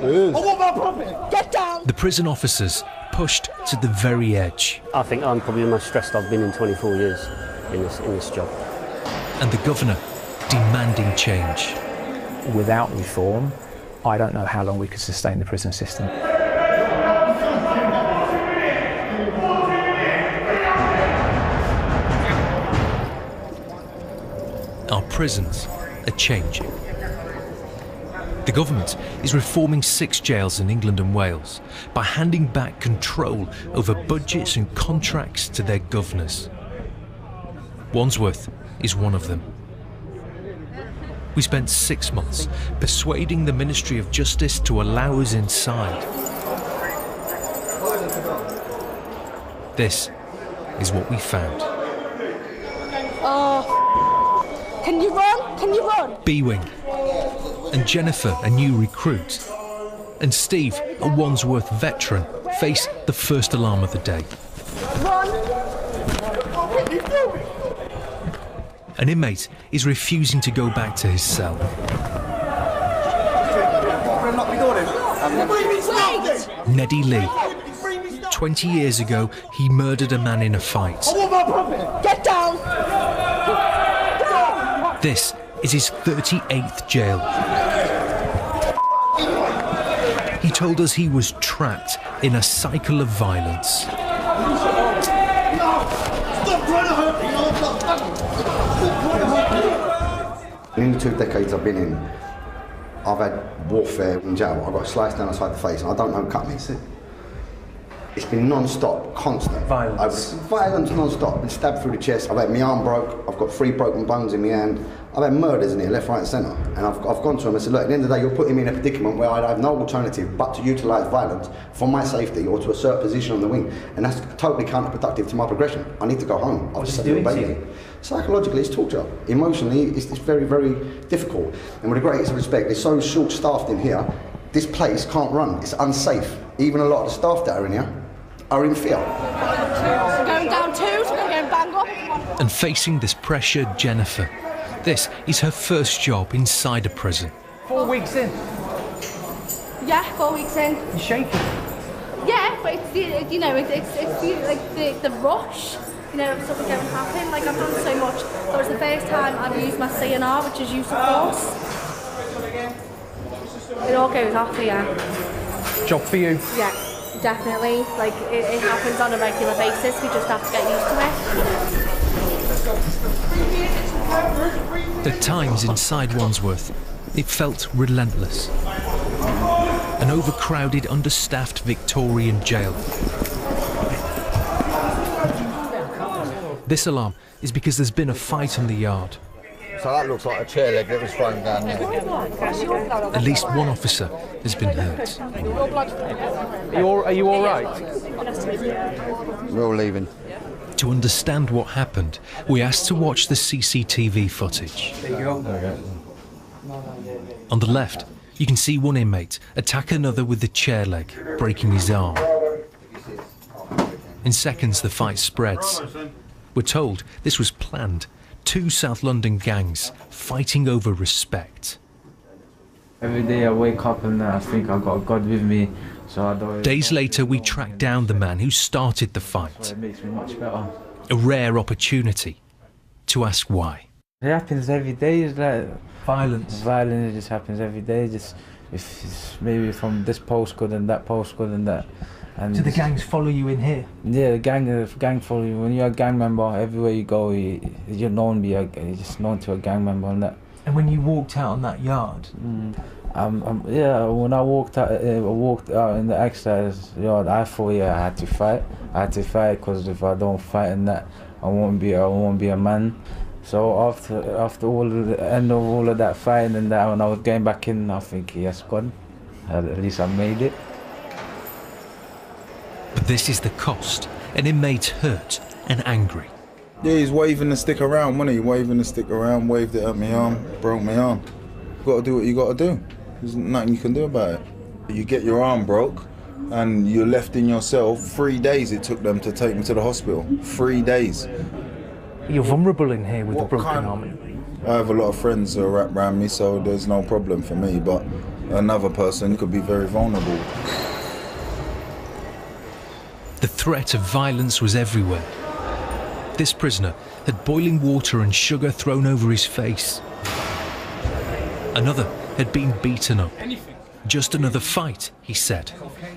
Get down! The prison officers pushed to the very edge. I think I'm probably the most stressed I've been in 24 years in this job. And the governor demanding change. Without reform, I don't know how long we could sustain the prison system. Our prisons are changing. The government is reforming 6 jails in England and Wales by handing back control over budgets and contracts to their governors. Wandsworth is one of them. We spent 6 months persuading the Ministry of Justice to allow us inside. This is what we found. Can you run? Can you run? B-Wing. And Jennifer, a new recruit. And Steve, a Wandsworth veteran, face the first alarm of the day. Run! An inmate is refusing to go back to his cell. Neddy Lee. 20 years ago, he murdered a man in a fight. Get down! This is his 38th jail. He told us he was trapped in a cycle of violence. In the 2 decades I've been in, I've had warfare in jail. I got sliced down the side of the face and I don't know who cut me. It's been non-stop, constant. Violence? Violence non-stop. Been stabbed through the chest. I've had my arm broke. I've got 3 broken bones in my hand. I've had murders in here, left, right and centre. And I've gone to him and said, look, at the end of the day, you're putting me in a predicament where I have no alternative but to utilise violence for my safety or to assert position on the wing. And that's totally counterproductive to my progression. I need to go home. I was just a baby. Psychologically, it's torture. Emotionally, it's very, very difficult. And with the greatest respect, it's so short-staffed in here, this place can't run. It's unsafe. Even a lot of the staff that are in here are in fear. Going down 2, so we're going bang up. And facing this pressure, Jennifer. This is her first job inside a prison. 4 weeks in? Yeah, 4 weeks in. You're shaking? Yeah, but it's the, you know, it's the rush, you know, of something going to happen. Like, I've done so much. So it's the first time I've used my CNR, which is use of force. It all goes off here. Job for you? Yeah, definitely. Like, it happens on a regular basis. We just have to get used to it. At times inside Wandsworth, it felt relentless. An overcrowded, understaffed Victorian jail. This alarm is because there's been a fight in the yard. So that looks like a chair leg that was thrown down there. At least one officer has been hurt. Are you all right? We're all leaving. To understand what happened, we asked to watch the CCTV footage. There you go. Okay. On the left, you can see one inmate attack another with the chair leg, breaking his arm. In seconds, the fight spreads. We're told this was planned. 2 South London gangs fighting over respect. Every day I wake up and I think I got God with me, so I don't... Days later, we tracked down the man who started the fight. So it makes me much better. A rare opportunity to ask why. It happens every day. It's like Violence. violence just happens every day. Just if it's maybe from this postcode and that postcode and that. And Do the gangs follow you in here? yeah, the gang follow you. When you're a gang member, everywhere you go, you're known you're just known to a gang member and that. And when you walked out on that yard, Yeah, when I walked out in the exercise yard, I thought I had to fight. I had to fight because if I don't fight in that, I won't be a man. So after all the end of all of that fighting and that, when I was getting back in, I think yes, God, at least I made it. But this is the cost. An inmate hurt and angry. Yeah, he's waving the stick around, wasn't he? Waving the stick around, waved it at my arm, broke my arm. You got to do what you got to do. There's nothing you can do about it. You get your arm broke and you're left in your cell. 3 days it took them to take me to the hospital. 3 days. you're vulnerable in here with a broken arm. I have a lot of friends who are wrapped around me, so there's no problem for me, but another person, you could be very vulnerable. The threat of violence was everywhere. This prisoner had boiling water and sugar thrown over his face. Another had been beaten up. Just another fight, he said,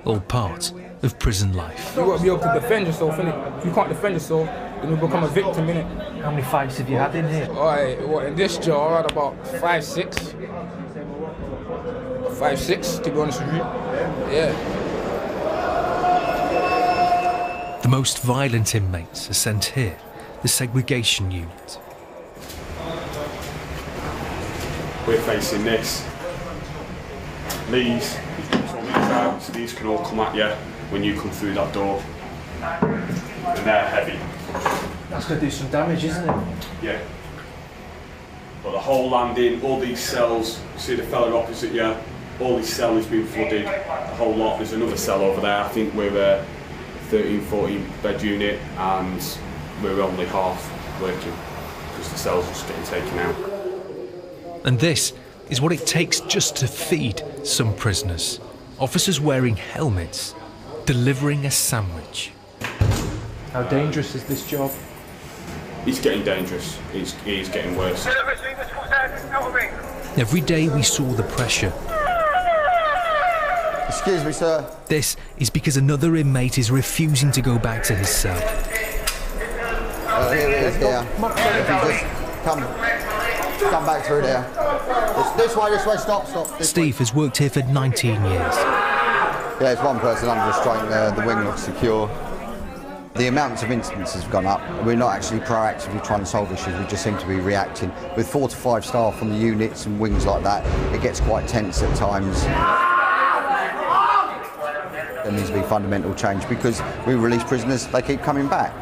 all part of prison life. You've got to be able to defend yourself, innit? If you can't defend yourself, then you become a victim, innit? How many fights have you had in here? In this jail, I had about 5, 6. 5, 6, to be honest with you. Yeah. The most violent inmates are sent here, the segregation unit. We're facing this. These so these can all come at you when you come through that door. And they're heavy. That's going to do some damage, isn't it? Yeah. But the whole landing, all these cells, you see the fella opposite you, all this cell has been flooded, the whole lot. There's another cell over there. I think we're a 13, 14 bed unit and we're only half working because the cells are just getting taken out. And this is what it takes just to feed some prisoners. Officers wearing helmets, delivering a sandwich. How dangerous is this job? It's getting dangerous. It's getting worse. Every day we saw the pressure. Excuse me, sir. This is because another inmate is refusing to go back to his cell. Here it is, here. If you just come back through there. This way, stop. Steve has worked here for 19 years. Yeah, it's one person under restraint there, the wing looks secure. The amounts of incidents have gone up. We're not actually proactively trying to solve issues, we just seem to be reacting. With 4 to 5 staff on the units and wings like that, it gets quite tense at times. There needs to be fundamental change because we release prisoners, they keep coming back.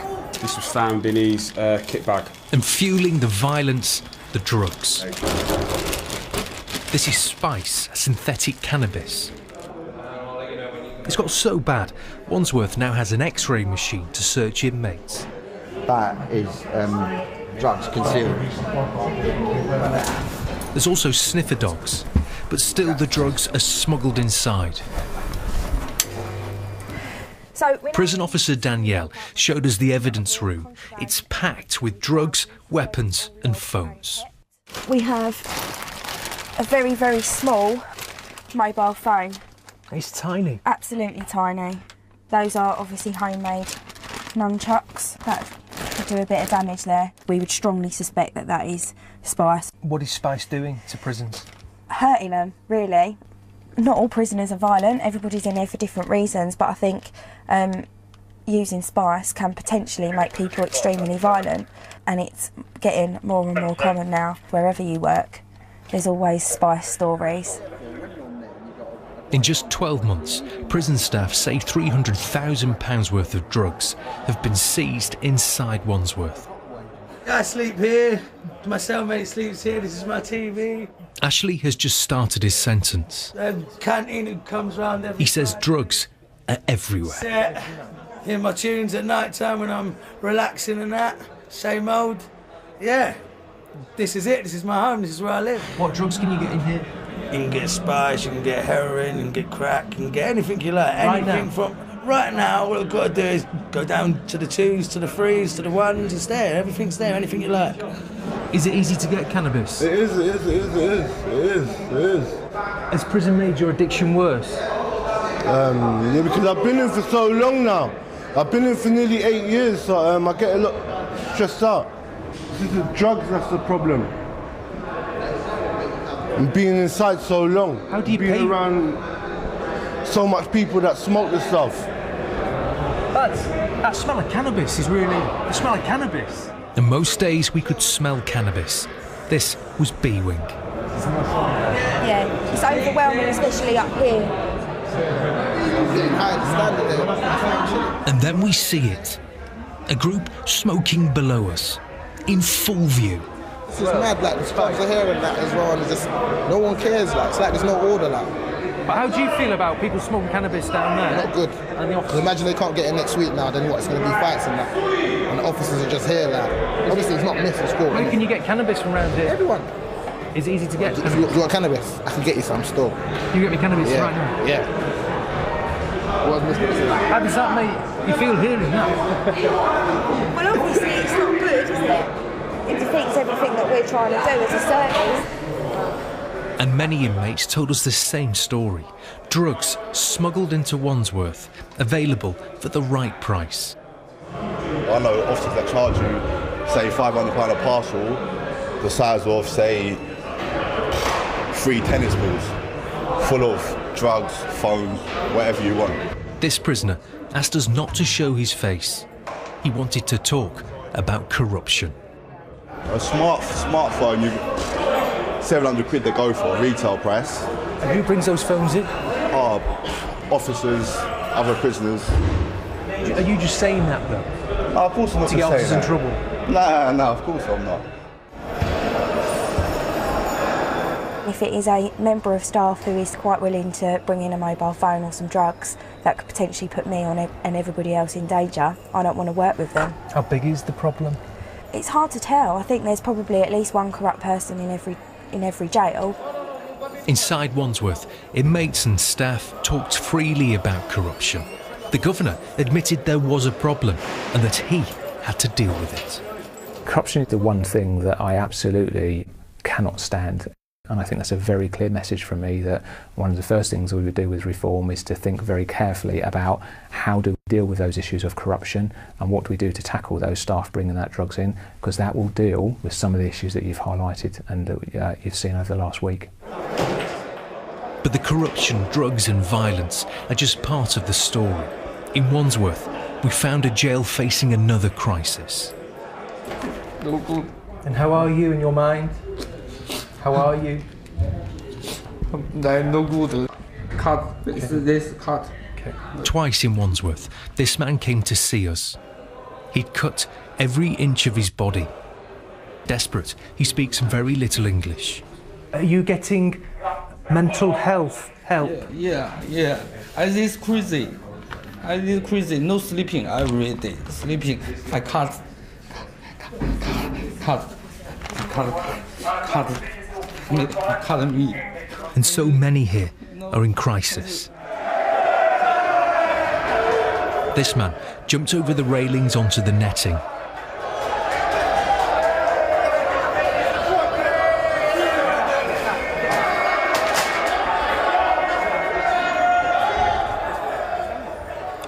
This was found in his kit bag. And fueling the violence, the drugs. This is spice, synthetic cannabis. It's got so bad, Wandsworth now has an X-ray machine to search inmates. That is drugs concealed. There's also sniffer dogs, but still the drugs are smuggled inside. Prison officer Danielle showed us the evidence room. It's packed with drugs, weapons and phones. We have a very, very small mobile phone. It's tiny. Absolutely tiny. Those are obviously homemade nunchucks that could do a bit of damage there. We would strongly suspect that that is spice. What is spice doing to prisons? Hurting them, really. Not all prisoners are violent, everybody's in there for different reasons, but I think using spice can potentially make people extremely violent, and it's getting more and more common now. Wherever you work, there's always spice stories. In just 12 months, prison staff say £300,000 worth of drugs have been seized inside Wandsworth. I sleep here, my cellmate sleeps here, this is my TV. Ashley has just started his sentence. Canteen who comes round every He says drugs are everywhere. set. Hear my tunes at night time when I'm relaxing and that. Same old. Yeah. This is it, this is my home, this is where I live. What drugs can you get in here? You can get spice, you can get heroin, you can get crack, you can get anything you like. Anything right now, all I've got to do is go down to the 2s, to the 3s, to the 1s, it's there, everything's there, anything you like. Is it easy to get cannabis? It is. Has prison made your addiction worse? Yeah, because I've been in for so long now. I've been in for nearly 8 years, so I get a lot stressed out. This is the drugs that's the problem. And being inside so long. How do you being pay? Around so much people that smoke this stuff. But that smell of cannabis is really the smell of cannabis. And most days we could smell cannabis. This was B-Wing. Yeah, it's overwhelming, especially up here. And then we see it. A group smoking below us, in full view. This is mad, like the stops are here and that as well, and it's just, no one cares, like, it's like there's no order, like. But how do you feel about people smoking cannabis down there? Not good. Because imagine they can't get in next week now, then what, it's going to be fights and that. And the officers are just here, like. Obviously it's not myth, it's cool. Where can you get cannabis from around here? Everyone. Is it easy to get? If you want cannabis, I can get you some still. You get me cannabis Yeah. right now? Yeah. How does that make you feel hearing that? Well, obviously it's not good, is it? It defeats everything that we're trying to do as a service. And many inmates told us the same story. Drugs smuggled into Wandsworth, available for the right price. I know officers that charge you, say £500 a parcel, the size of, say, 3 tennis balls, full of drugs, phones, whatever you want. This prisoner asked us not to show his face. He wanted to talk about corruption. A smartphone, 700 quid they go for, retail price. And who brings those phones in? Officers, other prisoners. Are you just saying that though? No, of course I'm not to get officers in that. trouble? No, of course I'm not. If it is a member of staff who is quite willing to bring in a mobile phone or some drugs, that could potentially put me and everybody else in danger. I don't want to work with them. How big is the problem? It's hard to tell. I think there's probably at least one corrupt person in every jail. Inside Wandsworth, inmates and staff talked freely about corruption. The governor admitted there was a problem and that he had to deal with it. Corruption is the one thing that I absolutely cannot stand. And I think that's a very clear message from me, that one of the first things we would do with reform is to think very carefully about how do we deal with those issues of corruption and what do we do to tackle those staff bringing that drugs in, because that will deal with some of the issues that you've highlighted and that you've seen over the last week. But the corruption, drugs and violence are just part of the story. In Wandsworth, we found a jail facing another crisis. No good. And how are you in your mind? How are you? No good. Cut. This cut. Okay. Twice in Wandsworth, this man came to see us. He'd cut every inch of his body. Desperate, he speaks very little English. Are you getting mental health help? Yeah. I is crazy. No sleeping every day. Sleeping. I cut me. And so many here are in crisis. This man jumped over the railings onto the netting.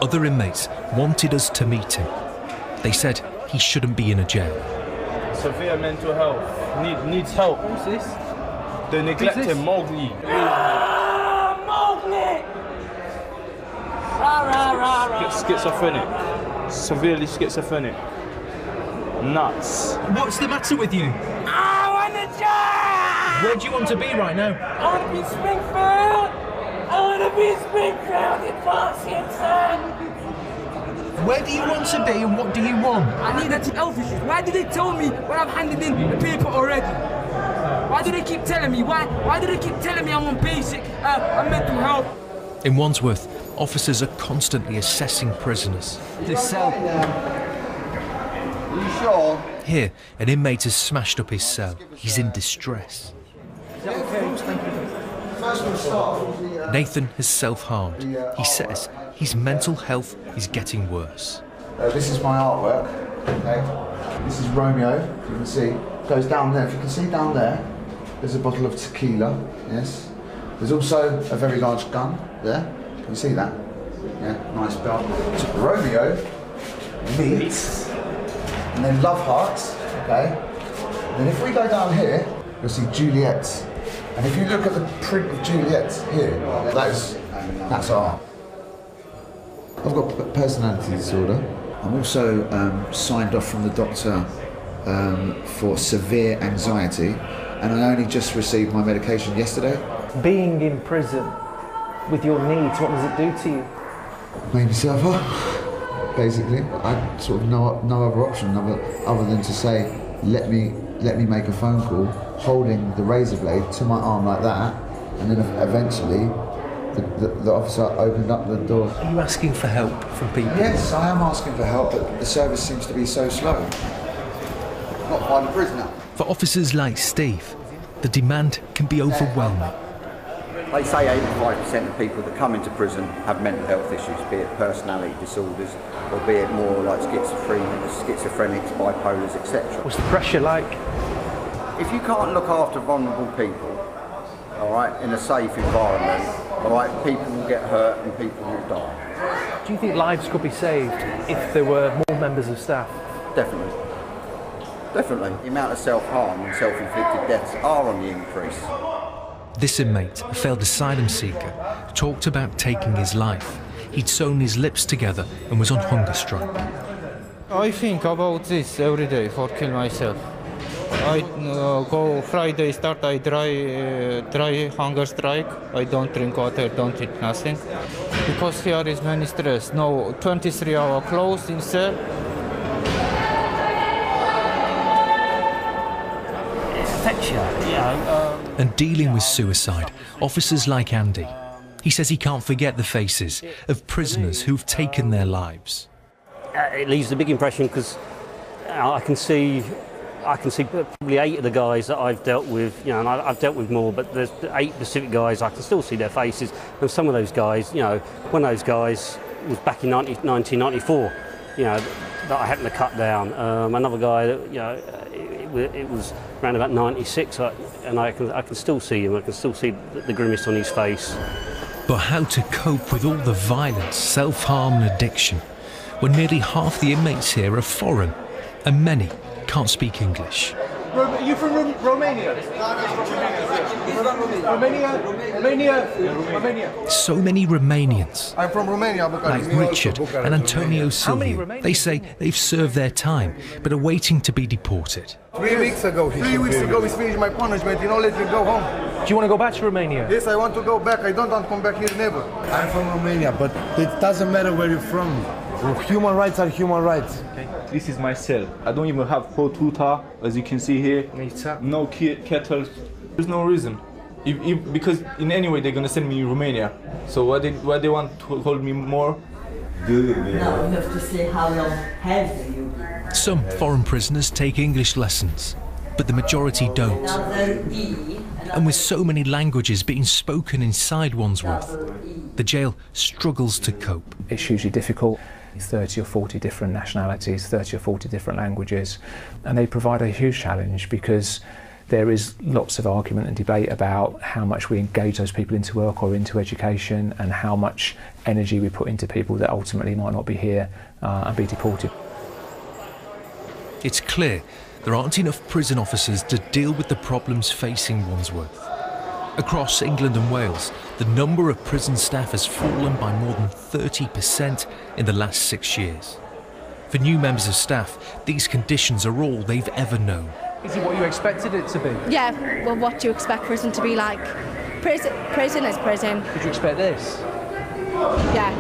Other inmates wanted us to meet him. They said he shouldn't be in a jail. Severe mental health. Needs help. Who's this? The neglected Mowgli. Mowgli! Schizophrenic. Severely schizophrenic. Nuts. What's the matter with you? I want to die! Where do you want to be right now? I want to be Springfield! I want to be Springfield in Washington! Where do you want to be and what do you want? I need that health issues. Why do they tell me when I've handed in the paper already? Why do they keep telling me? Why do they keep telling me I'm on basic mental health? In Wandsworth, officers are constantly assessing prisoners. This cell. Are you sure? Here, an inmate has smashed up his cell. He's in distress. Nathan has self-harmed. He says his mental health is getting worse. This is my artwork, okay? This is Romeo, if you can see. Goes down there. If you can see down there, there's a bottle of tequila, yes. There's also a very large gun there. Can you see that? Yeah, nice belt. So Romeo meets, and then love hearts, okay? And then if we go down here, you'll see Juliet. And if you look at the print of Juliet here, that's art. I've got personality disorder. I'm also signed off from the doctor for severe anxiety, and I only just received my medication yesterday. Being in prison with your needs, what does it do to you? Made me suffer, basically. I sort of no other option other than to say, let me make a phone call holding the razor blade to my arm like that, and then eventually the officer opened up the door. Are you asking for help from people? Yes, I am asking for help, but the service seems to be so slow. Not find a prisoner. For officers like Steve, the demand can be overwhelming. They say 85% of people that come into prison have mental health issues, be it personality disorders, or be it more like schizophrenics, bipolars, etc. What's the pressure like? If you can't look after vulnerable people, all right, in a safe environment, all right, people will get hurt and people will die. Do you think lives could be saved if there were more members of staff? Definitely. Definitely. The amount of self-harm and self-inflicted deaths are on the increase. This inmate, a failed asylum seeker, talked about taking his life. He'd sewn his lips together and was on hunger strike. I think about this every day for kill myself. I go Friday start, I dry hunger strike. I don't drink water, don't eat nothing. Because here is many stress. No 23-hour closed in cell. It affects you, And dealing with suicide, officers like Andy. He says he can't forget the faces of prisoners who've taken their lives. It leaves a big impression because I can see probably 8 of the guys that I've dealt with, you know, and I've dealt with more, but there's 8 specific guys, I can still see their faces. And some of those guys, you know, one of those guys was back in 1994, you know, that I happened to cut down. Another guy, you know, it was around about 96, and I can still see him, I can still see the grimace on his face. But how to cope with all the violence, self-harm and addiction when nearly half the inmates here are foreign and many can't speak English? Are you from Romania? Romania? So many Romanians, I'm from Romania. like Richard and Antonio Silvio. They say they've served their time, but are waiting to be deported. 3 weeks ago, he finished my punishment. You know, let me go home. Do you want to go back to Romania? Yes, I want to go back. I don't want to come back here never. I'm from Romania, but it doesn't matter where you're from. Human rights are human rights. Okay. This is my cell. I don't even have hot water, as you can see here. No kettle. There's no reason. Because in any way they're gonna send me to Romania. So why they want to hold me more? Now you have to see how long healthy you be. Some foreign prisoners take English lessons, but the majority don't. And with so many languages being spoken inside Wandsworth, the jail struggles to cope. It's hugely difficult. 30 or 40 different nationalities, 30 or 40 different languages, and they provide a huge challenge because there is lots of argument and debate about how much we engage those people into work or into education and how much energy we put into people that ultimately might not be here and be deported. It's clear there aren't enough prison officers to deal with the problems facing Wandsworth. Across England and Wales, the number of prison staff has fallen by more than 30% in the last 6 years. For new members of staff, these conditions are all they've ever known. Is it what you expected it to be? Yeah, well, what do you expect prison to be like? Prison is prison. Did you expect this? Yeah.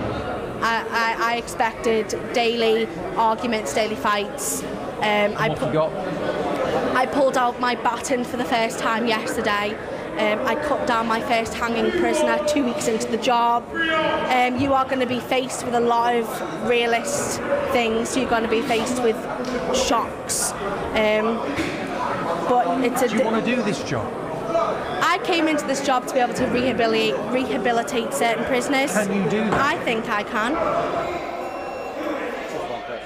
I expected daily arguments, daily fights. I pulled out my baton for the first time yesterday. I cut down my first hanging prisoner 2 weeks into the job. You are going to be faced with a lot of realist things. You're going to be faced with shocks. But it's do you want to do this job? I came into this job to be able to rehabilitate certain prisoners. Can you do that? I think I can.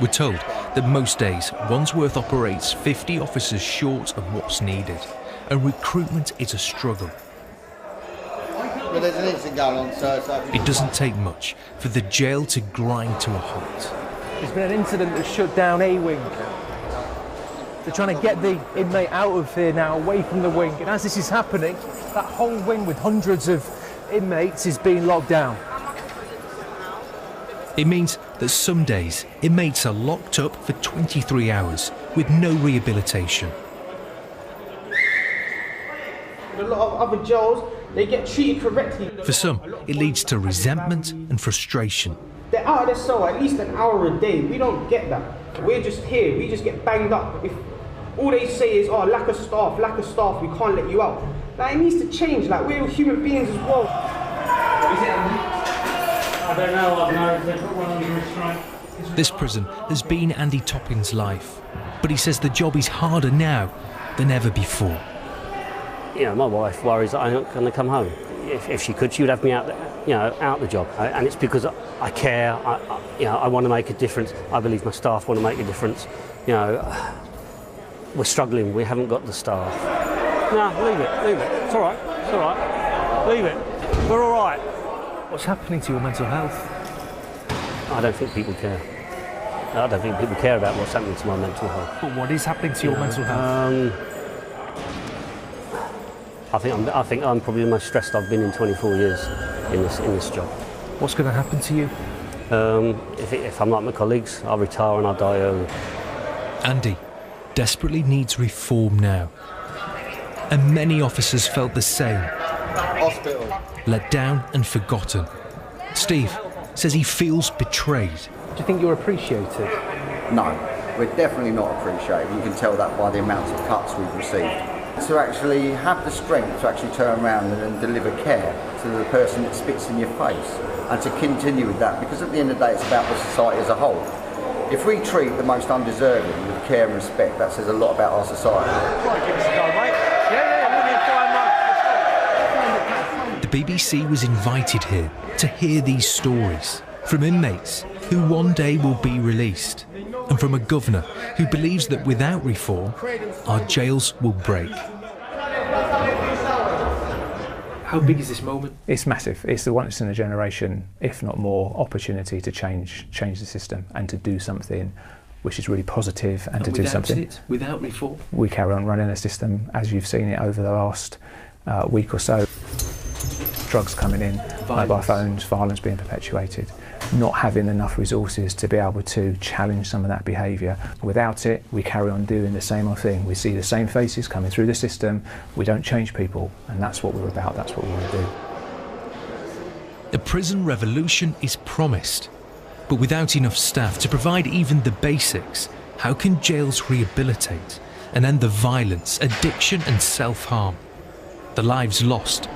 We're told that most days Wandsworth operates 50 officers short of what's needed, and recruitment is a struggle. Well, there's an incident going on, so It doesn't take much for the jail to grind to a halt. There's been an incident that shut down a wing. They're trying to get the inmate out of here now, away from the wing, and as this is happening, that whole wing with hundreds of inmates is being locked down. It means that some days inmates are locked up for 23 hours with no rehabilitation. A lot of other jails, they get treated correctly. For some, it leads to resentment and frustration. They're out of their cell at least an hour a day. We don't get that. We're just here, we just get banged up. If all they say is, oh, lack of staff, we can't let you out. Like, it needs to change, like, we're human beings as well. I don't know, I've known they put one under restraint. This prison has been Andy Toppin's life, but he says the job is harder now than ever before. you know, my wife worries that I'm not going to come home. If she could, she would have me out, out the job. And it's because I care. I want to make a difference. I believe my staff want to make a difference. You know, we're struggling. We haven't got the staff. No, leave it. It's all right. It's all right. Leave it. We're all right. What's happening to your mental health? I don't think people care. I don't think people care about what's happening to my mental health. But what is happening to your mental health? I think I'm probably the most stressed I've been in 24 years in this job. What's going to happen to you? If I'm like my colleagues, I'll retire and I'll die early. Andy desperately needs reform now. And many officers felt the same. Hospital. Let down and forgotten. Steve says he feels betrayed. Do you think you're appreciated? No, we're definitely not appreciated. You can tell that by the amounts of cuts we've received. To actually have the strength to actually turn around and deliver care to the person that spits in your face, and to continue with that, because at the end of the day it's about the society as a whole. If we treat the most undeserving with care and respect, that says a lot about our society. The BBC was invited here to hear these stories from inmates who one day will be released, and from a governor who believes that without reform, our jails will break. How big is this moment? It's massive. It's the once in a generation, if not more, opportunity to change the system and to do something which is really positive and to do something. Without reform? We carry on running a system as you've seen it over the last week or so. Drugs coming in, mobile phones, violence being perpetuated, not having enough resources to be able to challenge some of that behaviour. Without it, we carry on doing the same old thing. We see the same faces coming through the system, we don't change people, and that's what we're about, that's what we want to do. A prison revolution is promised, but without enough staff to provide even the basics, how can jails rehabilitate and end the violence, addiction and self-harm? The lives lost